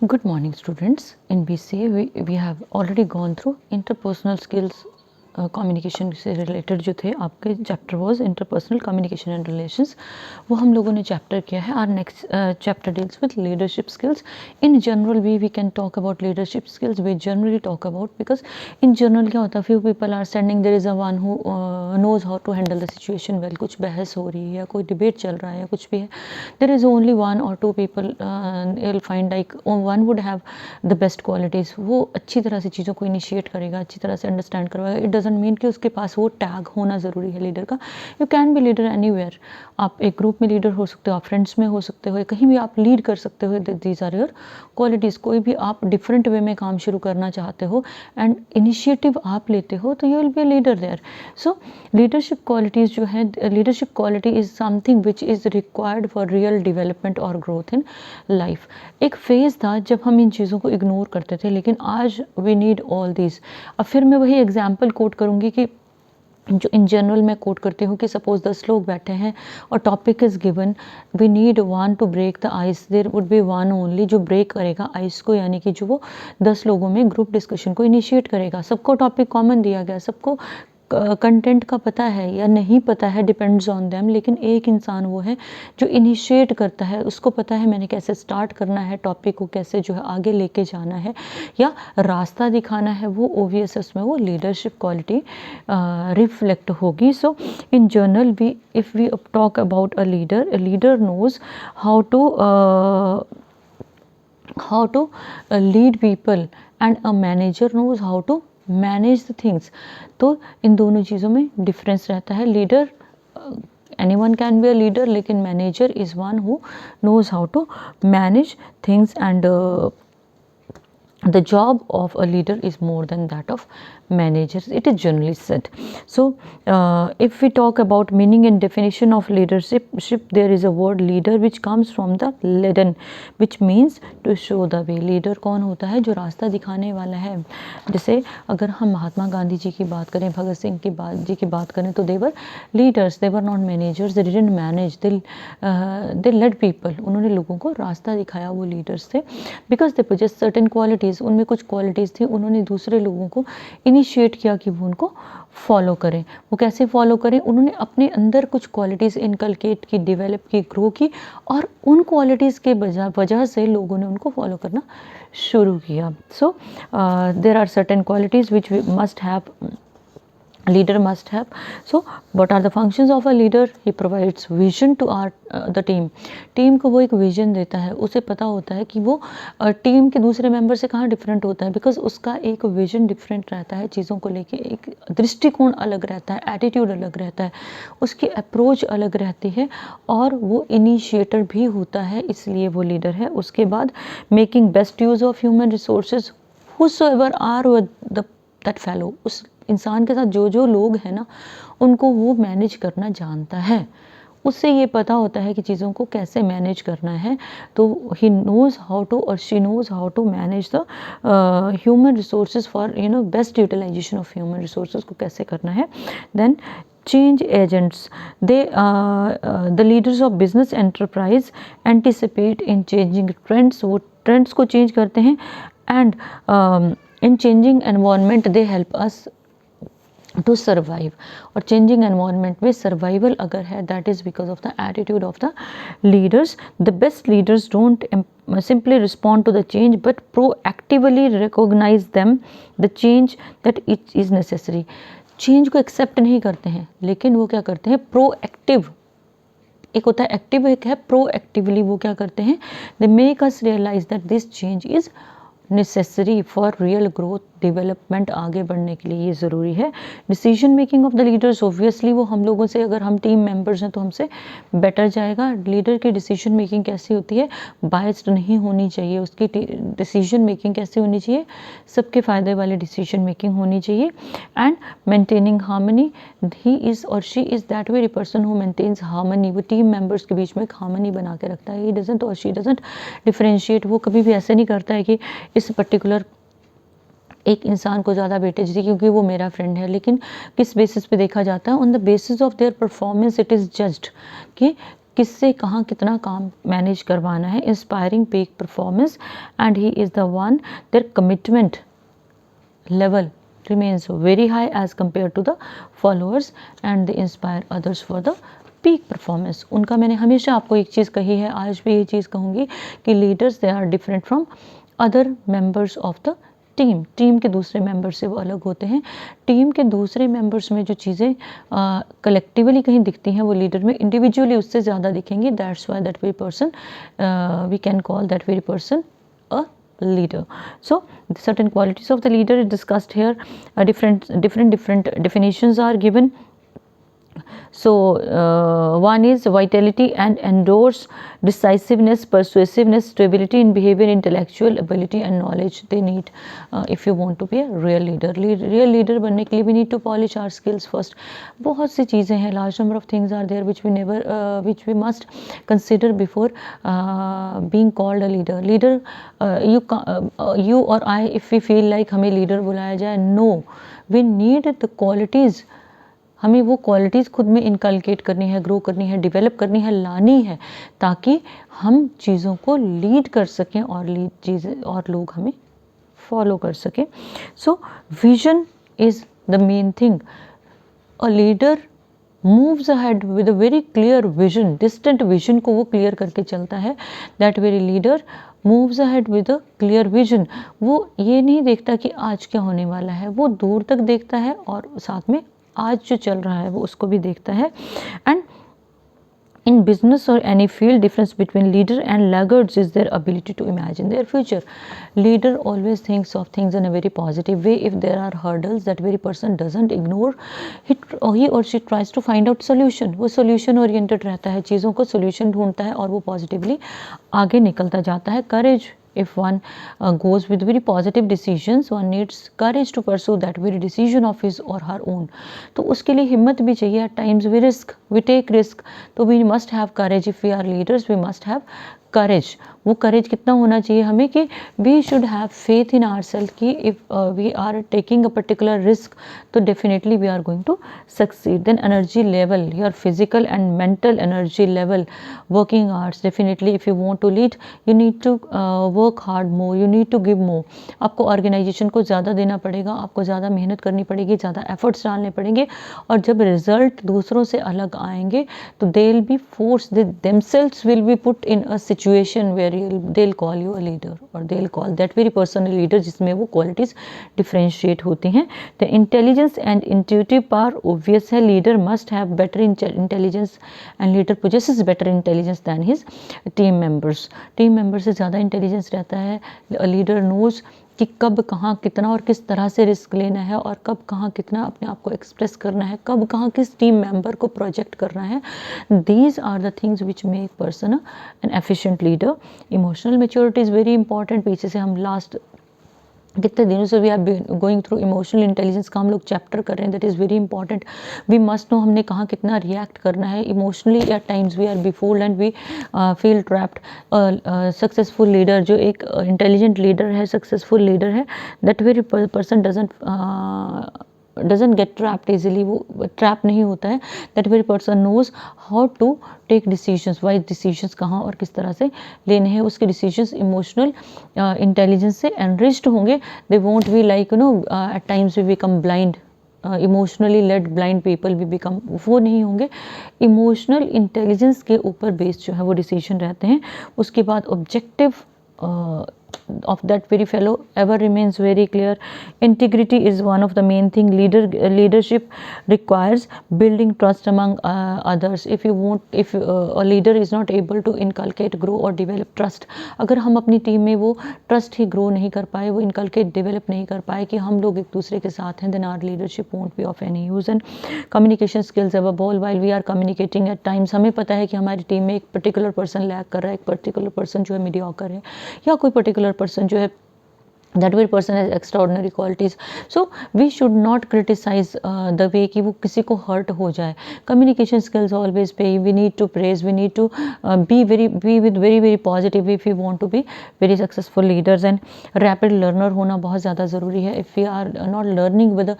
Good morning, students. In BCA, we have already gone through interpersonal skills. Communication से related जो थे आपके chapter was interpersonal communication and relations, वो हम लोगों ने चैप्टर किया है. Our next chapter deals with leadership skills. In general we can talk about leadership skills. We generally talk about, because in general क्या होता है, few people are standing, there is a one who knows how to handle the situation well. कुछ बहस हो रही है या कोई डिबेट चल रहा है या कुछ भी है, देयर इज़ ओनली वन और two people will find like one would have the best qualities. वो अच्छी तरह से चीज़ों को इनिशिएट करेगा, अच्छी तरह से अंडरस्टैंड करवाएगा. इट डजंट मीन कि उसके पास वो टैग होना ज़रूरी है लीडर का. You can be leader anywhere. आप एक ग्रुप में लीडर हो सकते हो, आप फ्रेंड्स में हो सकते हो, कहीं भी आप लीड कर सकते हो. These are your qualities. कोई भी आप डिफरेंट वे में काम शुरू करना चाहते हो एंड इनिशिएटिव आप लेते हो, तो you will be a leader there. So leadership qualities जो है, leadership quality is something which is required for real development और ग्रोथ इन लाइफ. एक फेज़ था जब हम इन चीज़ों को इग्नोर करते थे, लेकिन आज वी नीड ऑल दिस. अब फिर मैं वही एग्जाम्पल कोट करूँगी कि जो इन जनरल मैं कोट करती हूँ कि सपोज 10 लोग बैठे हैं और topic is given, we need one to break the ice. There would be one only जो ब्रेक करेगा आइस को, यानी कि जो वो 10 लोगों में ग्रुप डिस्कशन को इनिशिएट करेगा. सबको टॉपिक कॉमन दिया गया, सबको कंटेंट का पता है या नहीं पता है, डिपेंड्स ऑन देम. लेकिन एक इंसान वो है जो इनिशिएट करता है, उसको पता है मैंने कैसे स्टार्ट करना है, टॉपिक को कैसे जो है आगे लेके जाना है या रास्ता दिखाना है. वो ओवियस उसमें वो लीडरशिप क्वालिटी रिफ्लेक्ट होगी. So in general we if we talk about a leader knows how to lead people and a manager knows how to manage the things. तो इन दोनों चीज़ों में डिफरेंस रहता है. Leader, anyone can be a leader, लेकिन manager is one who knows how to manage things and the job of a leader is more than that of managers, it is generally said. So if we talk about meaning and definition of leadership, there is a word leader which comes from the Latin, which means to show the way. leader कौन होता है? जो रास्ता दिखाने वाला है. जैसे अगर हम महात्मा गांधी जी की बात करें, भगत सिंह जी की बात करें, तो they were leaders, they were not managers, they didn't manage, they led people. उन्होंने लोगों को रास्ता दिखाया, वो leaders थे. because they possess certain qualities, उनमें कुछ क्वालिटीज़ थी, उन्होंने दूसरे लोगों को इनिशिएट किया कि वो उनको फॉलो करें. वो कैसे फॉलो करें? उन्होंने अपने अंदर कुछ क्वालिटीज़ इनकलकेट की, डेवलप की, ग्रो की, और उन क्वालिटीज़ के वजह से लोगों ने उनको फॉलो करना शुरू किया. So there are certain qualities which we must have, leader must have. So what are the functions of a leader? He provides vision to the team. Team को वो एक विजन देता है, उसे पता होता है कि वो टीम के दूसरे मेंबर से कहाँ डिफरेंट होता है, बिकॉज उसका एक विजन डिफरेंट रहता है, चीज़ों को लेके एक दृष्टिकोण अलग रहता है, एटीट्यूड अलग रहता है, उसकी अप्रोच अलग रहती है, और वो इनिशिएटर भी होता है, इसलिए वो लीडर है. उसके बाद making best use of human resources, whosoever are with that fellow, उस इंसान के साथ जो जो लोग हैं ना, उनको वो मैनेज करना जानता है. उससे ये पता होता है कि चीज़ों को कैसे मैनेज करना है. तो ही नोज़ हाउ टू, और she knows how to manage the human resources for best utilisation of human resources को कैसे करना है. Then change agents, they the leaders of business enterprise anticipate in changing trends, वो trends को change करते हैं, and in changing environment they help us to survive. और changing environment में survival अगर है, that is because of the attitude of the leaders. The best leaders don't simply respond to the change but proactively recognize them, the change that it is necessary. Change को accept नहीं करते हैं, लेकिन वो क्या करते हैं? प्रोएक्टिव. एक होता है एक्टिव, एक है प्रोएक्टिवली. वो क्या करते हैं? They make us realise that this change is necessary for real growth, development, आगे बढ़ने के लिए ये ज़रूरी है. Decision making of the leaders, obviously वो हम लोगों से, अगर हम टीम मेंबर्स हैं तो हमसे बेटर जाएगा. लीडर की डिसीजन मेकिंग कैसी होती है? बायस्ड नहीं होनी चाहिए. उसकी डिसीजन मेकिंग कैसी होनी चाहिए? सबके फ़ायदे वाली डिसीजन मेकिंग होनी चाहिए. And maintaining harmony, he is और she is that very person who maintains harmony. वो टीम मेंबर्स के बीच में एक हार्मनी बना के रखता है. ही डजंट और शी डजंट डिफरेंशिएट. वो कभी भी ऐसे नहीं करता है कि इस पर्टिकुलर एक इंसान को ज़्यादा वेटेज दी क्योंकि वो मेरा फ्रेंड है. लेकिन किस बेसिस पे देखा जाता है? On the basis of their performance it is judged, कि किससे कहाँ कितना काम मैनेज करवाना है. Inspiring peak performance and he is the one there commitment level remains very high as compared to the followers and they inspire others for the peak performance. उनका मैंने हमेशा आपको एक चीज़ कही है, आज भी ये चीज़ कहूँगी कि leaders they are different from other members of the team के दूसरे मेंबर से वो अलग होते हैं. टीम के दूसरे मेंबर्स में जो चीज़ें कलेक्टिवली कहीं दिखती हैं वो लीडर में इंडिविजुअली उससे ज़्यादा दिखेंगी. That's why that very person we can call that very person a leader. So certain qualities of the leader is discussed here. Different definitions are given. So one is vitality and endorse, decisiveness, persuasiveness, stability in behavior, intellectual ability and knowledge they need if you want to be a real leader. Real leader बनने के लिए we need to polish our skills first. बहुत सी चीज़ें हैं, large number of things are there which we must consider before being called a leader. Leader you or I, if we feel like हमें leader बुलाया जाए, no, we need the qualities. हमें वो qualities खुद में इनकलकेट करनी है, grow करनी है, डेवलप करनी है, लानी है, ताकि हम चीज़ों को लीड कर सकें और लोग हमें फॉलो कर सकें. So vision is the main thing. A leader moves ahead with a very clear vision. Distant vision को वो क्लियर करके चलता है. That very leader moves ahead with a clear vision. वो ये नहीं देखता कि आज क्या होने वाला है, वो दूर तक देखता है और साथ में आज जो चल रहा है वो उसको भी देखता है. And in business or any field, difference between leader and laggards is their ability to imagine their future. Leader always thinks of things in a very positive way. If there are hurdles, that very person doesn't ignore, he or she tries to find out solution. वो solution oriented रहता है, चीज़ों को solution ढूंढता है और वो positively आगे निकलता जाता है. Courage. If one goes with very positive decisions, one needs courage to pursue that very decision of his or her own. तो उसके लिए हिम्मत भी चाहिए. At times we take risk. तो we must have courage. If we are leaders, we must have courage. वो courage कितना होना चाहिए हमें कि we should have faith in ourselves कि if we are taking a particular risk, तो definitely we are going to succeed. Then energy level, your physical and mental energy level, working hours. Definitely if you want to lead, you need to work hard more, you need to give more. आपको organization को ज़्यादा देना पड़ेगा, आपको ज़्यादा मेहनत करनी पड़ेगी, ज़्यादा efforts डालने पड़ेंगे. और जब result दूसरों से अलग आएंगे तो they'll be forced, they themselves will be put in a situation where they'll call you a leader or they'll call that very person a leader, जिसमें वो qualities differentiate होती हैं. The intelligence and intuitive power obvious है. Leader must have better intelligence and leader possesses better intelligence than his team members. Team members से ज़्यादा intelligence रहता है. A leader knows कि कब कहाँ कितना और किस तरह से रिस्क लेना है और कब कहाँ कितना अपने आप को एक्सप्रेस करना है, कब कहाँ किस टीम मेंबर को प्रोजेक्ट करना है. These are the things which make person an efficient leader. Emotional maturity is very important. पीछे से हम लास्ट कितने दिनों से we are going through emotional intelligence का हम लोग चैप्टर कर रहे हैं. That is very important. We must know हमने कहाँ कितना रिएक्ट करना है emotionally. At times we are befooled and we feel trapped. Successful leader जो एक इंटेलिजेंट लीडर है, सक्सेसफुल लीडर है, that very person doesn't get trapped easily. वो ट्रैप नहीं होता है. That very person knows how to take decisions, wise decisions कहाँ और किस तरह से लेने हैं. उसके डिसीजंस इमोशनल इंटेलिजेंस से एनरिच्ड होंगे. They won't be like at times we become blind. Emotionally led blind people भी बिकम, वो नहीं होंगे. इमोशनल इंटेलिजेंस के ऊपर बेस्ड जो है वो डिसीजन रहते हैं. उसके बाद objective of that very fellow ever remains very clear. Integrity is one of the main thing. Leadership requires building trust among others. If a leader is not able to inculcate, grow or develop trust, अगर हम अपनी team में वो trust ही grow नहीं कर पाए, वो inculcate develop नहीं कर पाए कि हम लोग एक दूसरे के साथ हैं, then our leadership won't be of any use. And communication skills above all, while we are communicating at times, हमें पता है कि हमारी टीम में एक पर्टिकुलर पर्सन लैग कर रहा है, एक पर्टिकुलर पर्सन जो है मीडियोकर है, या कोई पर्टिकुलर पर्सन जो है that very person has extraordinary qualities. So we should not criticize the way कि वो किसी को hurt हो जाए. Communication skills always pay. We need to praise, we need to be with very positive if we want to be very successful leaders. And rapid learner होना बहुत ज़्यादा ज़रूरी है. If we are not learning with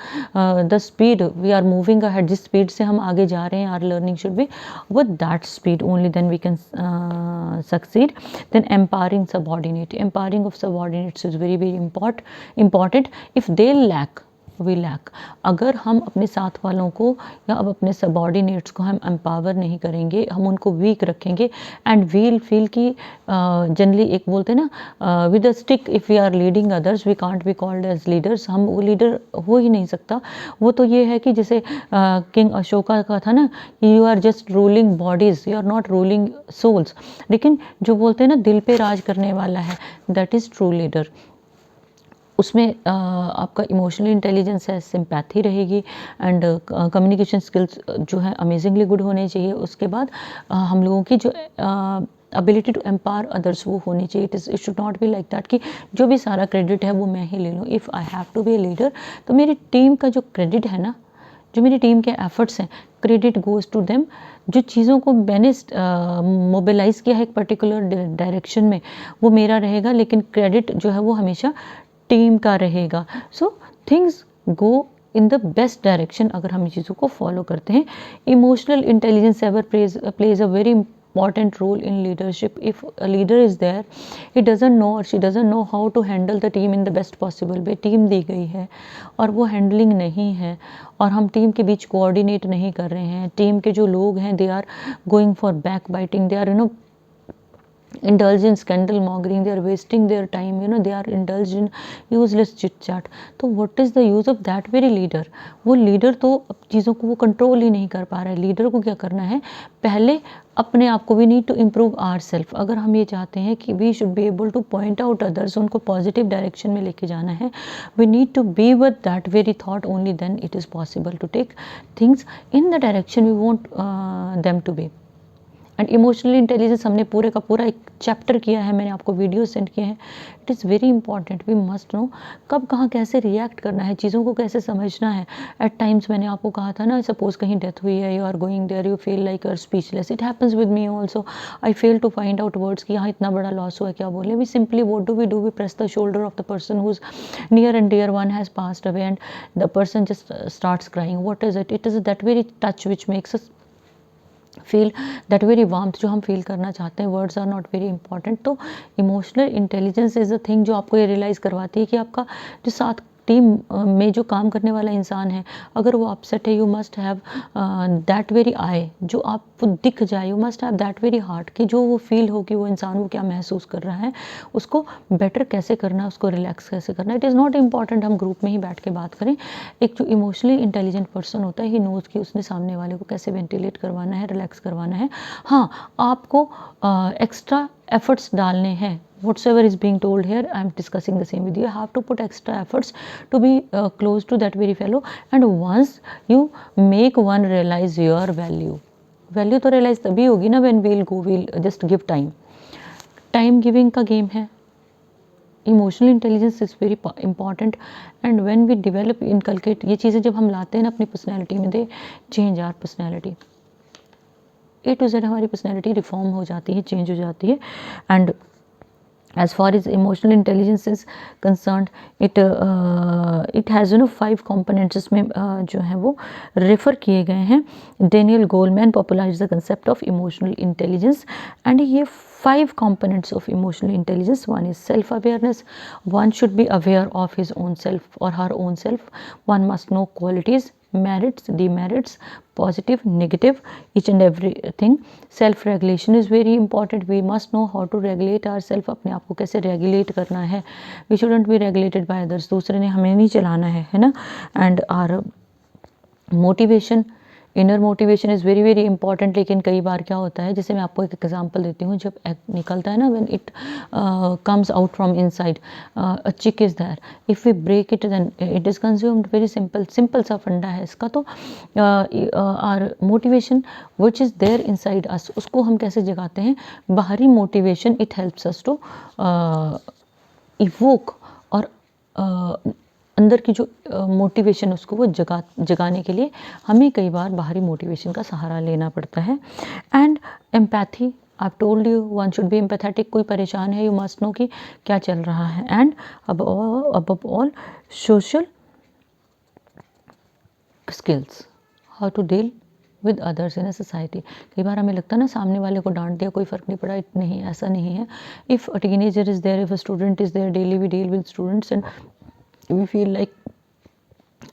the speed we are moving ahead, जिस speed से हम आगे जा रहे हैं, our learning should be with that speed only, then we can succeed. Then empowering of subordinates is very important. If they lack, we lack. अगर हम अपने साथ वालों को या अब अपने सबॉर्डिनेट्स को हम एम्पावर नहीं करेंगे, हम उनको वीक रखेंगे, एंड वील फील कि जनरली एक बोलते हैं ना with a stick if we are leading others we can't be called as leaders. हम वो लीडर हो ही नहीं सकता. वो तो ये है कि जैसे किंग अशोका का था ना, you are just ruling bodies, you are not ruling souls. लेकिन जो बोलते हैं ना दिल पे राज करने वाला है, दैट इज़ ट्रू लीडर. उसमें आपका इमोशनल इंटेलिजेंस है, सिंपैथी रहेगी, एंड कम्युनिकेशन स्किल्स जो है अमेजिंगली गुड होने चाहिए. उसके बाद हम लोगों की जो एबिलिटी टू एम्पावर अदर्स वो होनी चाहिए. It should not be like that कि जो भी सारा क्रेडिट है वो मैं ही ले लूँ. If I have to be a leader तो मेरी टीम का जो क्रेडिट है ना, जो मेरी टीम के एफर्ट्स हैं, क्रेडिट गोज़ टू देम. जो चीज़ों को मैंने मोबिलाइज़ किया है एक पर्टिकुलर डायरेक्शन में वो मेरा रहेगा, लेकिन क्रेडिट जो है वो हमेशा टीम का रहेगा. So things go in the best direction अगर हम चीज़ों को फॉलो करते हैं. Emotional intelligence ever plays a very important role in leadership. If a leader is there, he doesn't know or she doesn't know how to handle the team in the best possible way. Team दी गई है और वो handling नहीं है, और हम team के बीच कोऑर्डिनेट नहीं कर रहे हैं. टीम के जो लोग हैं they are going for backbiting, they are indulge in scandal mongering, they are wasting their time, they are indulged in useless chit chat. तो what is the use of that very leader? वो leader तो चीज़ों को वो control ही नहीं कर पा रहा है. लीडर को क्या करना है, पहले अपने आप को we need to improve our self. अगर हम ये चाहते हैं कि we should be able to point out others, उनको पॉजिटिव डायरेक्शन में लेके जाना है, we need to be with that very thought only, then it is possible to take things in the direction we want them to be. And emotional intelligence हमने पूरे का पूरा एक चैप्टर किया है, मैंने आपको वीडियो सेंड किए हैं. It is very important. We must know कब कहाँ कैसे रिएक्ट करना है, चीज़ों को कैसे समझना है. एट टाइम्स मैंने आपको कहा था ना, सपोज कहीं डेथ हुई है, you are going there, you feel like you're speechless. It happens with me also. I fail to find out words कि यहाँ इतना बड़ा लॉस हुआ है, क्या बोले. We simply what do we press the shoulder of the person whose near and dear one has passed away, and the person just starts crying. What is it? It is that very touch which makes us feel that very warmth जो हम feel करना चाहते हैं. Words are not very important. तो emotional intelligence is a thing जो आपको ये realise करवाती है कि आपका जो साथ टीम में जो काम करने वाला इंसान है, अगर वो अपसेट है, you must have that very I, जो आपको दिख जाए. You must have that very heart कि जो वो फील हो कि वो इंसान वो क्या महसूस कर रहा है, उसको बेटर कैसे करना है, उसको रिलैक्स कैसे करना है. इट इज़ नॉट इम्पॉर्टेंट हम ग्रुप में ही बैठ के बात करें. एक जो इमोशनली इंटेलिजेंट पर्सन होता है, ही नोज़ कि उसने सामने वाले को कैसे वेंटिलेट करवाना है, रिलैक्स करवाना है. हाँ, आपको एक्स्ट्रा एफर्ट्स डालने हैं. Whatsoever is being told here, I am discussing the same with you. You have to put extra efforts to be close to that very fellow, and once you make one realize your value तो realize तभी होगी ना when we'll just give time. Time giving का game है. Emotional intelligence is very important, and when we develop inculcate ये चीज़ें जब हम लाते हैं ना अपनी पर्सनैलिटी में, they change our personality. A to Z हमारी पर्सनैलिटी रिफॉर्म हो जाती है, चेंज हो जाती है. And as far as emotional intelligence is concerned, it has 5 components इसमें जो है वो रेफ़र किए गए हैं. Daniel Goleman popularized the concept of emotional intelligence, and ये 5 components of emotional intelligence. One is self awareness. One should be aware of his own self or her own self. One must know qualities, merits, demerits, positive, negative, each and everything. Self regulation is very important. We must know how to regulate ourselves. अपने आप को कैसे regulate करना है. We shouldn't be regulated by others. दूसरे ने हमें नहीं चलाना है ना. And our motivation, inner motivation is very very important. लेकिन कई बार क्या होता है, जैसे मैं आपको एक एग्जांपल देती हूँ, जब निकलता है ना, when it comes out from inside, a chick is there, if we break it then it is consumed. Very simple सा फंडा है इसका. तो our motivation which is there inside us, उसको हम कैसे जगाते हैं. बाहरी motivation, it helps us to evoke और अंदर की जो मोटिवेशन उसको वो जगाने के लिए हमें कई बार बाहरी मोटिवेशन का सहारा लेना पड़ता है। And empathy, I told you one should be empathetic. कोई परेशान है, यू मस्ट नो कि क्या चल रहा है। एंड अब all social skills, how to deal with others in a society. कई बार हमें लगता है ना सामने वाले को डांट दिया कोई फ़र्क नहीं पड़ा, नहीं ऐसा नहीं है। If a teenager is there, if a student is there, daily we deal with students and we feel like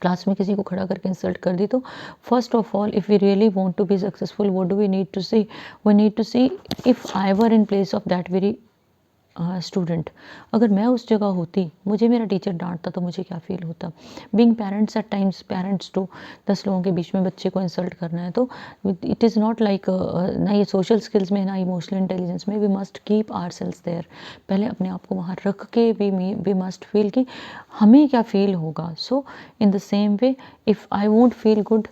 class में किसी को खड़ा करके इंसल्ट कर दी, तो first of all if we really want to be successful, what do we need to see, we need to see if I were in place of that very student, अगर मैं उस जगह होती, मुझे मेरा टीचर डांटता तो मुझे क्या फील होता। Being parents, at times parents to 10 लोगों के बीच में बच्चे को इंसल्ट करना है, तो इट इज़ नॉट लाइक, ना ये सोशल स्किल्स में ना इमोशनल इंटेलिजेंस में, we must keep our selves there. पहले अपने आप को वहाँ रख के वी मस्ट फील कि हमें क्या फील होगा। So in the same way, if I won't feel good,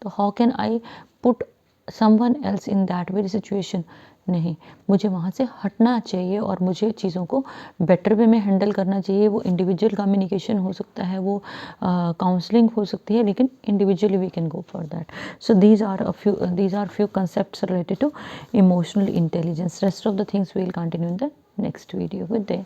तो how can I put someone else in that very situation. नहीं, मुझे वहाँ से हटना चाहिए और मुझे चीज़ों को बेटर वे में हैंडल करना चाहिए। वो इंडिविजुअल कम्युनिकेशन हो सकता है, वो काउंसलिंग हो सकती है, लेकिन individually we can go for that. So these are few concepts related to emotional intelligence. Rest of the things we will continue in the next video. Good day.